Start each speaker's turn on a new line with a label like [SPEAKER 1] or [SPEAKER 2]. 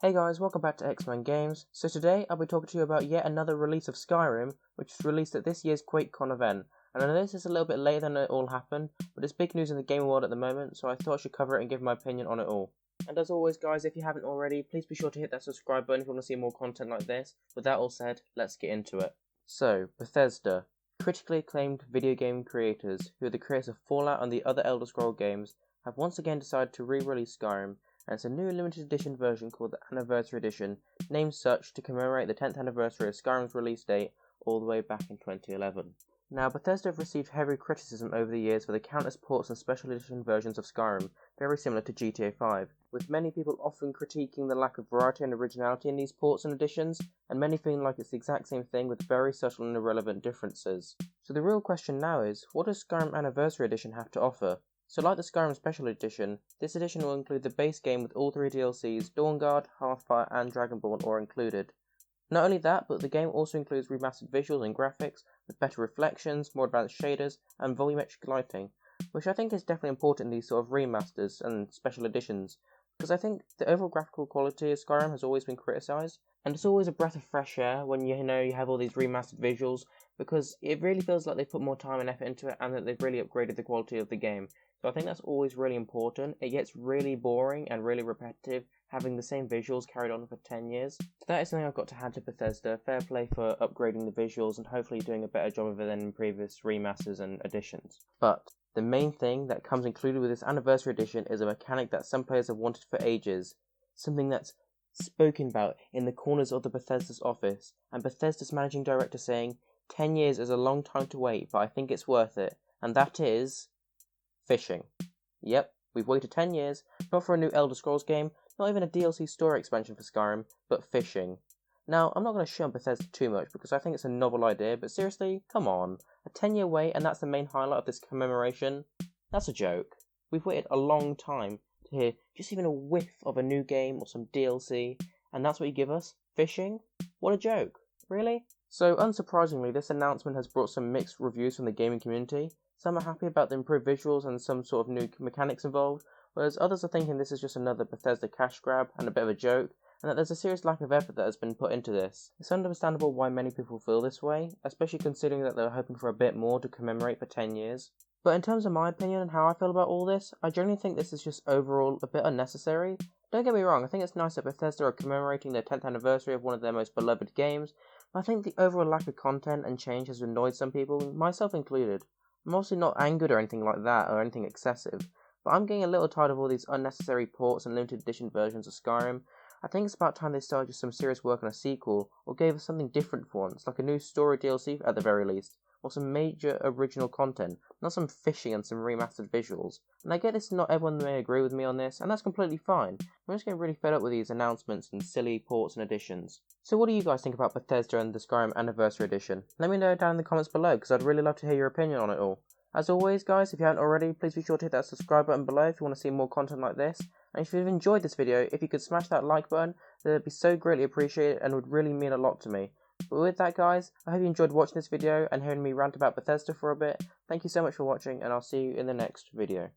[SPEAKER 1] Hey guys, welcome back to X-Men Games. So today I'll be talking to you about yet another release of Skyrim, which was released at this year's QuakeCon event. And I know this is a little bit later than it all happened, but it's big news in the gaming world at the moment, so I thought I should cover it and give my opinion on it all. And as always guys, if you haven't already, please be sure to hit that subscribe button if you want to see more content like this. With that all said, let's get into it. So, Bethesda, critically acclaimed video game creators, who are the creators of Fallout and the other Elder Scrolls games, have once again decided to re-release Skyrim, and it's a new limited edition version called the Anniversary Edition, named such to commemorate the 10th anniversary of Skyrim's release date all the way back in 2011. Now, Bethesda have received heavy criticism over the years for the countless ports and special edition versions of Skyrim, very similar to GTA 5, with many people often critiquing the lack of variety and originality in these ports and editions, and many feeling like it's the exact same thing with very subtle and irrelevant differences. So the real question now is, what does Skyrim Anniversary Edition have to offer? So like the Skyrim Special Edition, this edition will include the base game with all 3 DLCs, Dawnguard, Hearthfire and Dragonborn all included. Not only that, but the game also includes remastered visuals and graphics, with better reflections, more advanced shaders, and volumetric lighting, which I think is definitely important in these sort of remasters and special editions, because I think the overall graphical quality of Skyrim has always been criticised, and it's always a breath of fresh air when you have all these remastered visuals, because it really feels like they've put more time and effort into it, and that they've really upgraded the quality of the game. So I think that's always really important. It gets really boring and really repetitive having the same visuals carried on for 10 years. So that is something I've got to hand to Bethesda. Fair play for upgrading the visuals and hopefully doing a better job of it than in previous remasters and editions. But the main thing that comes included with this Anniversary Edition is a mechanic that some players have wanted for ages. Something that's spoken about in the corners of the Bethesda's office, and Bethesda's managing director saying, 10 years is a long time to wait, but I think it's worth it. And that is fishing. Yep, we've waited 10 years, not for a new Elder Scrolls game, not even a DLC story expansion for Skyrim, but fishing. Now, I'm not going to shit on Bethesda too much because I think it's a novel idea, but seriously, come on. A 10-year wait and that's the main highlight of this commemoration? That's a joke. We've waited a long time to hear just even a whiff of a new game or some DLC, and that's what you give us? Fishing? What a joke. Really? So, unsurprisingly, this announcement has brought some mixed reviews from the gaming community. Some are happy about the improved visuals and some sort of new mechanics involved, whereas others are thinking this is just another Bethesda cash grab and a bit of a joke, and that there's a serious lack of effort that has been put into this. It's understandable why many people feel this way, especially considering that they're hoping for a bit more to commemorate for 10 years. But in terms of my opinion and how I feel about all this, I generally think this is just overall a bit unnecessary. Don't get me wrong, I think it's nice that Bethesda are commemorating their 10th anniversary of one of their most beloved games, but I think the overall lack of content and change has annoyed some people, myself included. I'm obviously not angered or anything like that, or anything excessive, but I'm getting a little tired of all these unnecessary ports and limited edition versions of Skyrim. I think it's about time they started just some serious work on a sequel, or gave us something different for once, like a new story DLC at the very least, or some major original content, not some fishing and some remastered visuals. And I get this, not everyone may agree with me on this, and that's completely fine. I'm just getting really fed up with these announcements and silly ports and additions. So what do you guys think about Bethesda and the Skyrim Anniversary Edition? Let me know down in the comments below, because I'd really love to hear your opinion on it all. As always guys, if you haven't already, please be sure to hit that subscribe button below if you want to see more content like this. And if you've enjoyed this video, if you could smash that like button, that would be so greatly appreciated and would really mean a lot to me. But with that guys, I hope you enjoyed watching this video and hearing me rant about Bethesda for a bit. Thank you so much for watching, and I'll see you in the next video.